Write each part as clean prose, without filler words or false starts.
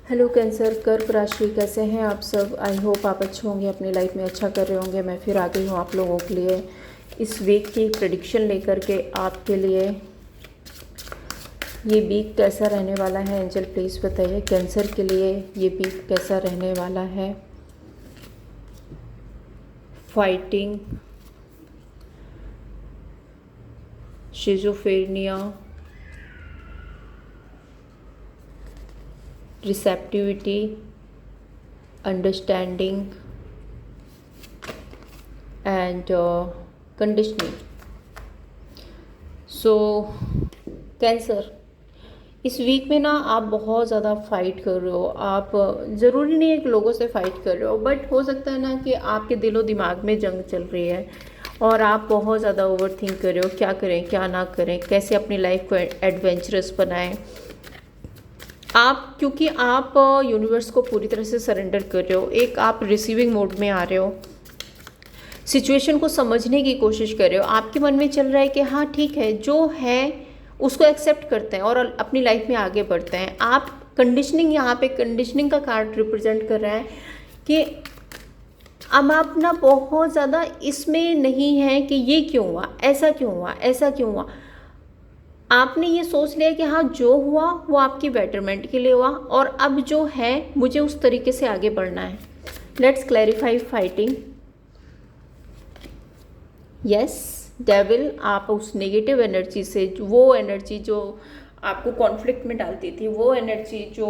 Hello cancer, कर्क राशि, कैसे हैं आप सब। आई होप आप अच्छे होंगे, अपनी लाइफ में अच्छा कर रहे होंगे। मैं फिर आ गई हूँ आप लोगों के लिए इस वीक की प्रेडिक्शन लेकर के आपके लिए। ये वीक कैसा रहने वाला है एंजल प्लीज़ बताइए। कैंसर के लिए ये वीक कैसा रहने वाला है। Fighting, schizophrenia, receptivity, understanding and conditioning. So cancer, इस वीक में ना आप बहुत ज़्यादा फाइट कर रहे हो। आप ज़रूरी नहीं है कि लोगों से फाइट कर रहे हो, बट हो सकता है ना कि आपके दिलो दिमाग में जंग चल रही है और आप बहुत ज़्यादा ओवर थिंक कर रहे हो, क्या करें क्या ना करें, कैसे अपनी लाइफ को एडवेंचरस बनाएं आप, क्योंकि आप यूनिवर्स को पूरी तरह से सरेंडर कर रहे हो। एक आप रिसीविंग मोड में आ रहे हो, सिचुएशन को समझने की कोशिश कर रहे हो। आपके मन में चल रहा है कि हाँ ठीक है, जो है उसको एक्सेप्ट करते हैं और अपनी लाइफ में आगे बढ़ते हैं। आप कंडीशनिंग, यहाँ पे कंडीशनिंग का कार्ड रिप्रेजेंट कर रहा है कि अब आप ना बहुत ज़्यादा इसमें नहीं है कि ये क्यों हुआ, ऐसा क्यों हुआ, ऐसा क्यों हुआ। आपने ये सोच लिया कि हाँ जो हुआ वो आपकी बेटरमेंट के लिए हुआ और अब जो है मुझे उस तरीके से आगे बढ़ना है। Let's clarify fighting. Yes devil, आप उस नेगेटिव एनर्जी से, वो एनर्जी जो आपको कॉन्फ्लिक्ट में डालती थी, वो एनर्जी जो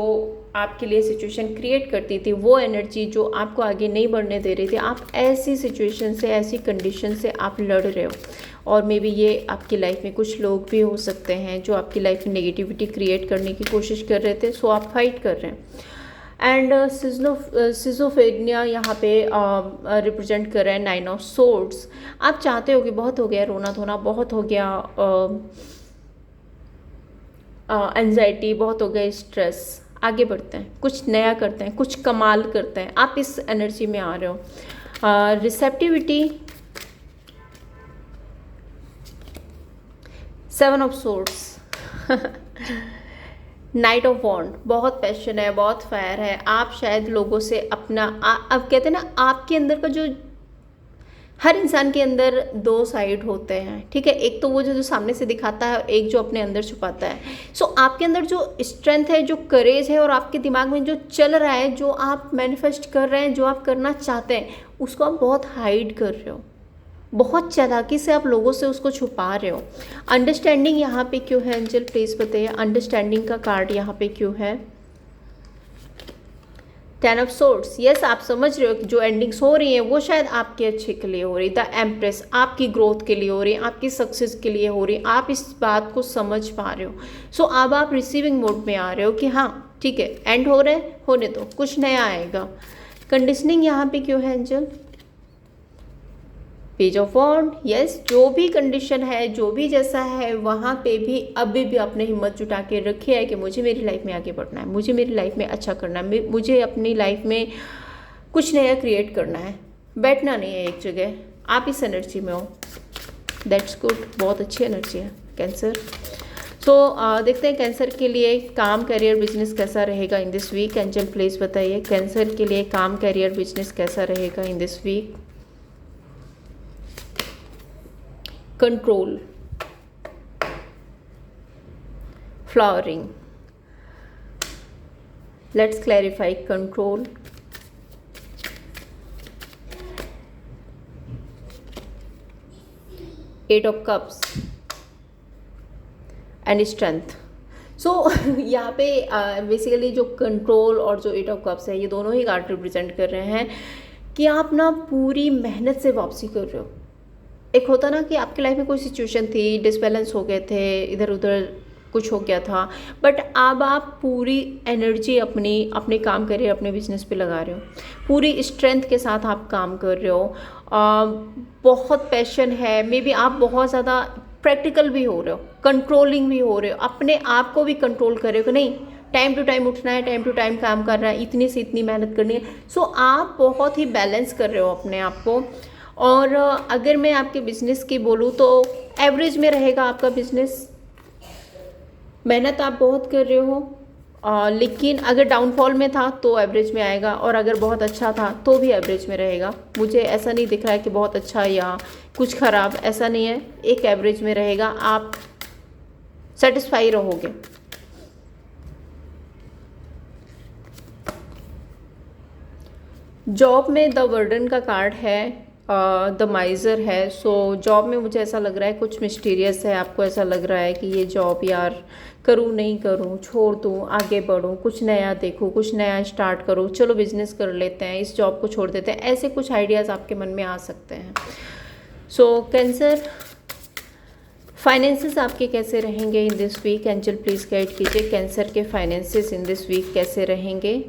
आपके लिए सिचुएशन क्रिएट करती थी, वो एनर्जी जो आपको आगे नहीं बढ़ने दे रही थी, आप ऐसी सिचुएशन से, ऐसी कंडीशन से आप लड़ रहे हो। और मे बी ये आपकी लाइफ में कुछ लोग भी हो सकते हैं जो आपकी लाइफ में नेगेटिविटी क्रिएट करने की कोशिश कर रहे थे, सो आप फाइट कर रहे हैं। एंड सिजोफ्रेनिया यहाँ पे रिप्रेजेंट कर रहा है 9 ऑफ सोर्ड्स। आप चाहते हो कि बहुत हो गया रोना धोना, बहुत हो गया एंजाइटी, बहुत हो गया स्ट्रेस, आगे बढ़ते हैं, कुछ नया करते हैं, कुछ कमाल करते हैं। आप इस एनर्जी में आ रहे हो। Receptivity, 7 of swords, knight of wand, बहुत पैशन है, बहुत फायर है। आप शायद लोगों से अपना अब कहते हैं ना, आपके अंदर का जो, हर इंसान के अंदर 2 साइड होते हैं, ठीक है। एक तो वो जो सामने से दिखाता है और एक जो अपने अंदर छुपाता है। सो आपके अंदर जो स्ट्रेंथ है, जो करेज है और आपके दिमाग में जो चल रहा है, जो आप मैनिफेस्ट कर रहे हैं, जो आप करना चाहते हैं, उसको आप बहुत हाइड कर रहे हो, बहुत चालाकी से आप लोगों से उसको छुपा रहे हो। अंडरस्टैंडिंग यहाँ पे क्यों है एंजल प्लीज बताइए। अंडरस्टैंडिंग का कार्ड यहाँ पे क्यों है। 10 ऑफ सोर्ड्स, यस आप समझ रहे हो कि जो एंडिंग्स हो रही हैं वो शायद आपके अच्छे के लिए हो रही। द एम्प्रेस, आपकी ग्रोथ के लिए हो रही, आपकी सक्सेस के लिए हो रही। आप इस बात को समझ पा रहे हो। सो अब आप रिसीविंग मोड में आ रहे हो कि हाँ ठीक है, एंड हो रहे, होने दो, कुछ नया आएगा। कंडीशनिंग यहाँ पे क्यों है angel. Page of wand, yes जो भी कंडीशन है, जो भी जैसा है, वहाँ पे भी अभी भी आपने हिम्मत जुटा के रखी है कि मुझे मेरी लाइफ में आगे बढ़ना है, मुझे मेरी लाइफ में अच्छा करना है, मुझे अपनी लाइफ में कुछ नया क्रिएट करना है। बैठना नहीं है एक जगह, आप इस एनर्जी में हो। दैट्स गुड, बहुत अच्छी एनर्जी है कैंसर। सो देखते हैं कैंसर के लिए काम, करियर, बिजनेस कैसा रहेगा in this week. Angel please बताइए कैंसर के लिए काम, करियर, बिजनेस कैसा रहेगा in this week. Control, flowering, let's clarify control, eight of cups and strength. So यहाँ पे बेसिकली जो कंट्रोल और जो एट ऑफ कप्स है, ये दोनों ही कार्ड रिप्रेजेंट कर रहे हैं कि आप ना पूरी मेहनत से वापसी कर रहे हो। एक होता ना कि आपकी लाइफ में कोई सिचुएशन थी, डिसबैलेंस हो गए थे, इधर उधर कुछ हो गया था, बट अब आप पूरी एनर्जी अपनी अपने काम कर रहे हो, अपने बिजनेस पे लगा रहे हो, पूरी स्ट्रेंथ के साथ आप काम कर रहे हो। बहुत पैशन है, मे बी आप बहुत ज़्यादा प्रैक्टिकल भी हो रहे हो, कंट्रोलिंग भी हो रहे हो, अपने आप को भी कंट्रोल कर रहे हो कि नहीं टाइम टू टाइम उठना है, टाइम टू टाइम काम करना है, इतनी से इतनी मेहनत करनी है। सो आप बहुत ही बैलेंस कर रहे हो अपने आप को। और अगर मैं आपके बिजनेस की बोलूँ तो एवरेज में रहेगा आपका बिजनेस। मेहनत आप बहुत कर रहे हो लेकिन अगर डाउनफॉल में था तो एवरेज में आएगा, और अगर बहुत अच्छा था तो भी एवरेज में रहेगा। मुझे ऐसा नहीं दिख रहा है कि बहुत अच्छा या कुछ ख़राब, ऐसा नहीं है, एक एवरेज में रहेगा, आप सेटिस्फाई रहोगे। जॉब में द वर्डन का कार्ड है, द माइज़र है। सो जॉब में मुझे ऐसा लग रहा है कुछ मिस्टीरियस है, आपको ऐसा लग रहा है कि ये जॉब यार करूँ नहीं करूँ, छोड़ दूँ आगे बढ़ूँ, कुछ नया देखूँ, कुछ नया स्टार्ट करूँ, चलो बिजनेस कर लेते हैं, इस जॉब को छोड़ देते हैं, ऐसे कुछ आइडियाज़ आपके मन में आ सकते हैं। सो कैंसर, फाइनेंसेस आपके कैसे रहेंगे in this week? Angel please guide कीजिए, कैंसर के फाइनेंसेस इन दिस वीक कैसे रहेंगे?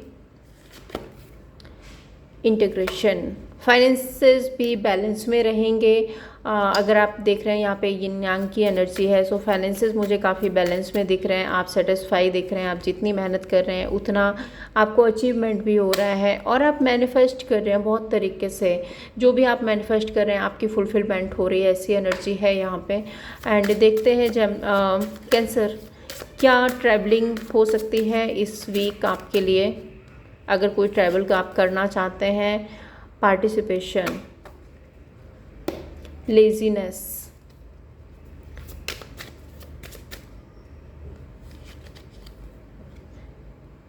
इंटीग्रेशन, फाइनेंसेस भी बैलेंस में रहेंगे। अगर आप देख रहे हैं यहाँ पे यिन यांग की एनर्जी है, सो फाइनेंसेस मुझे काफ़ी बैलेंस में दिख रहे हैं, आप सेटिस्फाई दिख रहे हैं, आप जितनी मेहनत कर रहे हैं उतना आपको अचीवमेंट भी हो रहा है, और आप मैनिफेस्ट कर रहे हैं बहुत तरीके से, जो भी आप मैनिफेस्ट कर रहे हैं आपकी फुलफिलमेंट हो रही है, ऐसी एनर्जी है यहाँ पे। एंड देखते हैं जब कैंसर, क्या ट्रैवलिंग हो सकती है इस वीक आपके लिए? अगर कोई ट्रैवल का आप करना चाहते हैं, participation, laziness,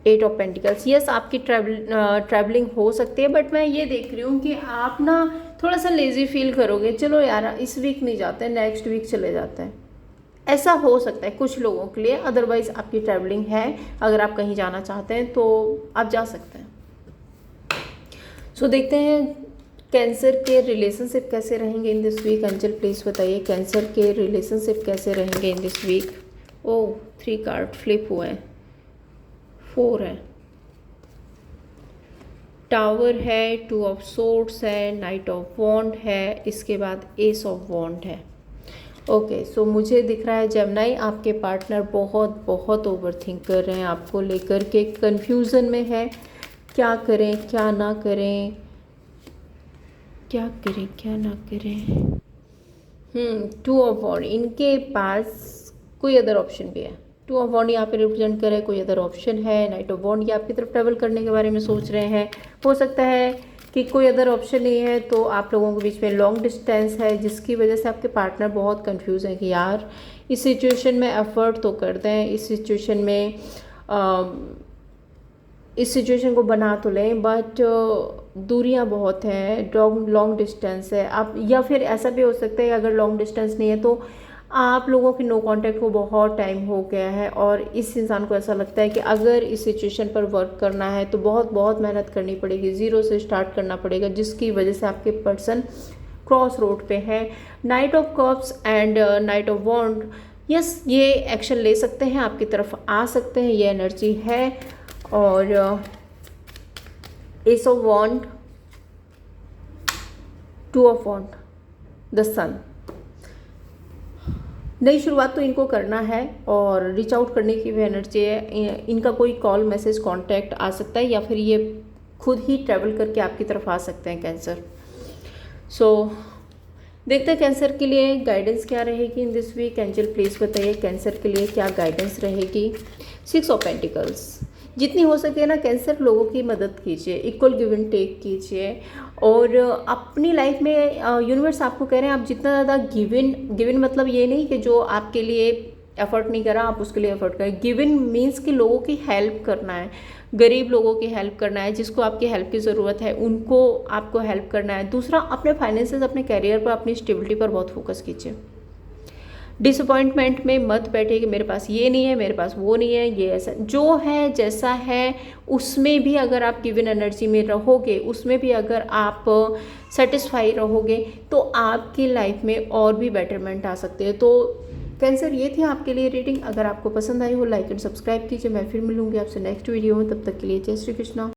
eight of pentacles, yes आपकी ट्रैवलिंग हो सकती है, बट मैं ये देख रही हूँ कि आप ना थोड़ा सा लेज़ी फील करोगे, चलो यार इस वीक नहीं जाते, नेक्स्ट वीक चले जाते हैं, ऐसा हो सकता है कुछ लोगों के लिए। अदरवाइज़ आपकी ट्रैवलिंग है, अगर आप कहीं जाना चाहते हैं तो आप जा सकते हैं। सो देखते हैं कैंसर के रिलेशनशिप कैसे रहेंगे in this week. Angel please बताइए कैंसर के रिलेशनशिप कैसे रहेंगे in this week. Oh 3 card flip हुए हैं, 4 है, टावर है, 2 ऑफ सोर्ड्स है, नाइट ऑफ वॉन्ड है, इसके बाद एस ऑफ वॉन्ड है। ओके, सो मुझे दिख रहा है जेमिनी आपके पार्टनर बहुत बहुत ओवरथिंक कर रहे हैं, आपको लेकर के कन्फ्यूज़न में है, क्या करें क्या ना करें, क्या करें क्या ना करें। 2 ऑफ वॉन्ड, इनके पास कोई अदर ऑप्शन भी है, 2 ऑफ वॉन्ड यहाँ पे रिप्रेजेंट करे, कोई अदर ऑप्शन है। नाइट ऑफ वॉन्ड ये आपकी तरफ ट्रैवल करने के बारे में सोच रहे हैं, हो सकता है कि कोई अदर ऑप्शन नहीं है, तो आप लोगों के बीच में लॉन्ग डिस्टेंस है, जिसकी वजह से आपके पार्टनर बहुत कंफ्यूज है कि यार इस सिचुएशन में एफर्ट तो कर दें, इस सिचुएशन में इस सिचुएशन को बना तो लें, बट दूरियां बहुत हैं, लॉन्ग डिस्टेंस है। आप, या फिर ऐसा भी हो सकता है अगर लॉन्ग डिस्टेंस नहीं है तो आप लोगों के नो कांटेक्ट को बहुत टाइम हो गया है, और इस इंसान को ऐसा लगता है कि अगर इस सिचुएशन पर वर्क करना है तो बहुत बहुत मेहनत करनी पड़ेगी, ज़ीरो से स्टार्ट करना पड़ेगा, जिसकी वजह से आपके पर्सन क्रॉस रोड पे है। Knight of cups and knight of wand, yes ये एक्शन ले सकते हैं, आपकी तरफ आ सकते हैं, ये एनर्जी है। और ace of wand, 2 of wand, the sun, नई शुरुआत तो इनको करना है और रीच आउट करने की भी एनर्जी है। इनका कोई कॉल मैसेज कांटेक्ट आ सकता है, या फिर ये खुद ही ट्रैवल करके आपकी तरफ आ सकते हैं कैंसर। सो देखते हैं कैंसर के लिए गाइडेंस क्या रहेगी in this week. Angel please बताइए कैंसर के लिए क्या गाइडेंस रहेगी। 6 ऑफ पेंटिकल्स, जितनी हो सके ना कैंसर लोगों की मदद कीजिए, इक्वल गिव एंड टेक कीजिए, और अपनी लाइफ में यूनिवर्स आपको कह रहे हैं आप जितना ज़्यादा गिवन मतलब ये नहीं कि जो आपके लिए एफर्ट नहीं करा आप उसके लिए एफर्ट करें। गिवन मीन्स कि लोगों की हेल्प करना है, गरीब लोगों की हेल्प करना है, जिसको आपकी हेल्प की ज़रूरत है उनको आपको हेल्प करना है। दूसरा, अपने फाइनेंसेस, अपने कैरियर पर, अपनी स्टेबिलिटी पर बहुत फोकस कीजिए। डिसअपॉइंटमेंट में मत बैठे कि मेरे पास ये नहीं है, मेरे पास वो नहीं है, ये ऐसा, जो है जैसा है उसमें भी अगर आप गिवन एनर्जी में रहोगे, उसमें भी अगर आप सेटिस्फाई रहोगे तो आपकी लाइफ में और भी बेटरमेंट आ सकते हैं। तो कैंसर, ये थी आपके लिए रीडिंग। अगर आपको पसंद आई हो लाइक एंड सब्सक्राइब कीजिए। मैं फिर मिलूंगी आपसे नेक्स्ट वीडियो में, तब तक के लिए जय श्री कृष्णा।